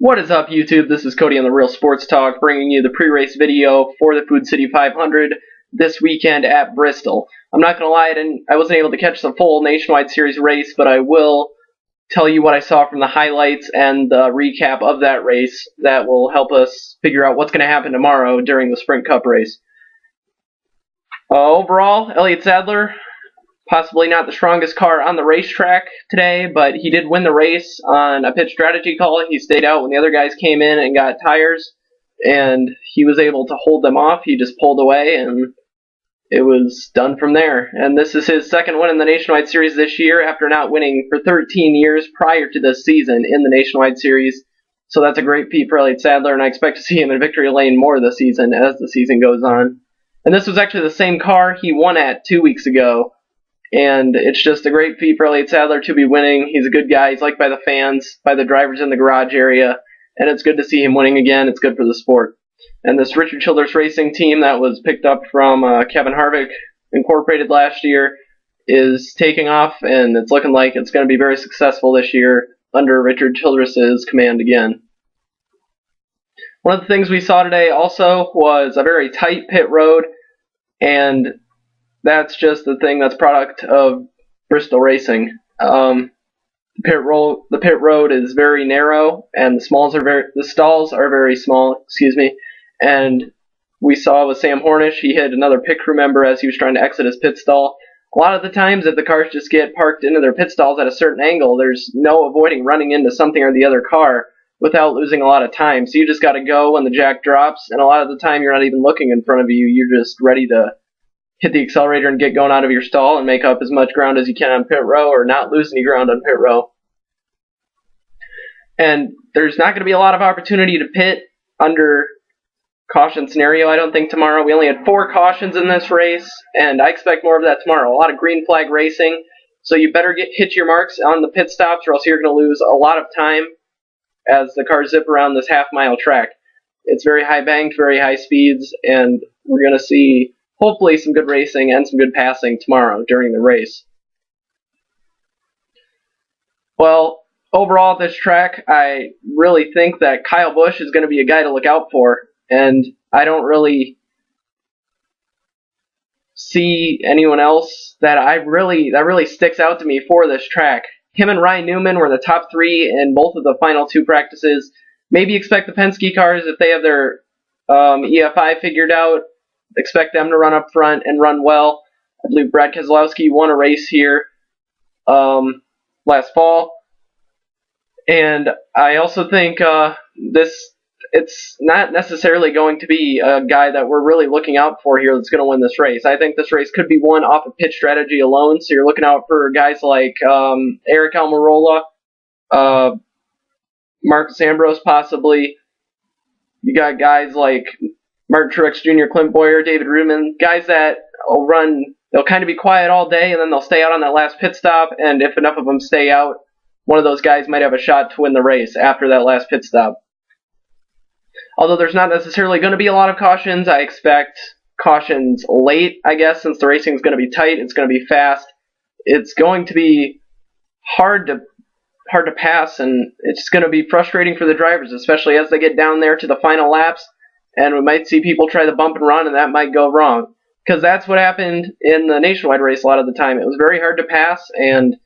What is up, YouTube? This is Cody on the Real Sports Talk, bringing you the pre-race video for the Food City 500 this weekend at Bristol. I'm not going to lie, I wasn't able to catch the full Nationwide Series race, but I will tell you what I saw from the highlights and the recap of that race that will help us figure out what's going to happen tomorrow during the Sprint Cup race. Overall, Elliot Sadler, possibly not the strongest car on the racetrack today, but he did win the race on a pit strategy call. He stayed out when the other guys came in and got tires, and he was able to hold them off. He just pulled away, and it was done from there. And this is his second win in the Nationwide Series this year after not winning for 13 years prior to this season in the Nationwide Series. So that's a great feat for Elliot Sadler, and I expect to see him in victory lane more this season as the season goes on. And this was actually the same car he won at 2 weeks ago. And it's just a great feat for Elliot Sadler to be winning. He's a good guy. He's liked by the fans, by the drivers in the garage area. And it's good to see him winning again. It's good for the sport. And this Richard Childress Racing team that was picked up from Kevin Harvick Incorporated last year is taking off. And it's looking like it's going to be very successful this year under Richard Childress's command again. One of the things we saw today also was a very tight pit road. And that's just the thing that's product of Bristol racing. The pit road is very narrow, and the stalls are very small. And we saw with Sam Hornish, he hit another pit crew member as he was trying to exit his pit stall. A lot of the times, if the cars just get parked into their pit stalls at a certain angle, there's no avoiding running into something or the other car without losing a lot of time. So you just got to go when the jack drops, and a lot of the time you're not even looking in front of you. You're just ready to hit the accelerator and get going out of your stall and make up as much ground as you can on pit row or not lose any ground on pit row. And there's not going to be a lot of opportunity to pit under caution scenario, I don't think, tomorrow. We only had 4 cautions in this race, and I expect more of that tomorrow. A lot of green flag racing, so you better hit your marks on the pit stops or else you're going to lose a lot of time as the cars zip around this half-mile track. It's very high banked, very high speeds, and we're going to see hopefully some good racing and some good passing tomorrow during the race. Well, overall at this track, I really think that Kyle Busch is going to be a guy to look out for, and I don't really see anyone else that really sticks out to me for this track. Him and Ryan Newman were the top 3 in both of the final 2 practices. Maybe expect the Penske cars, if they have their EFI figured out, expect them to run up front and run well. I believe Brad Keselowski won a race here last fall. And I also think it's not necessarily going to be a guy that we're really looking out for here that's going to win this race. I think this race could be won off of pit strategy alone, so you're looking out for guys like Eric Almirola, Marcus Ambrose possibly. You got guys like Martin Truex Jr., Clint Boyer, David Rudman, guys that will run, they'll kind of be quiet all day, and then they'll stay out on that last pit stop, and if enough of them stay out, one of those guys might have a shot to win the race after that last pit stop. Although there's not necessarily going to be a lot of cautions, I expect cautions late, I guess, since the racing is going to be tight, it's going to be fast. It's going to be hard to pass, and it's going to be frustrating for the drivers, especially as they get down there to the final laps. And we might see people try to bump and run, and that might go wrong. Because that's what happened in the Nationwide race a lot of the time. It was very hard to pass, and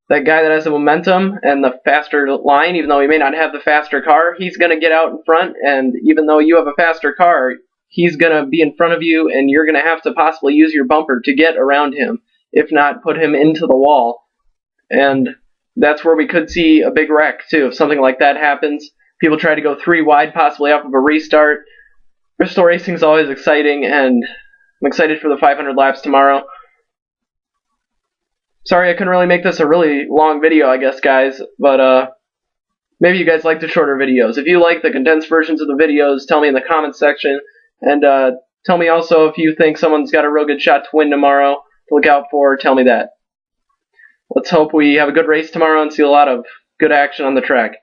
that guy that has the momentum and the faster line, even though he may not have the faster car, he's going to get out in front, and even though you have a faster car, he's going to be in front of you, and you're going to have to possibly use your bumper to get around him, if not put him into the wall. And that's where we could see a big wreck, too, if something like that happens. People try to go 3 wide, possibly off of a restart. Bristol racing is always exciting, and I'm excited for the 500 laps tomorrow. Sorry I couldn't really make this a really long video, I guess, guys, but maybe you guys like the shorter videos. If you like the condensed versions of the videos, tell me in the comments section, and tell me also if you think someone's got a real good shot to win tomorrow to look out for. Tell me that. Let's hope we have a good race tomorrow and see a lot of good action on the track.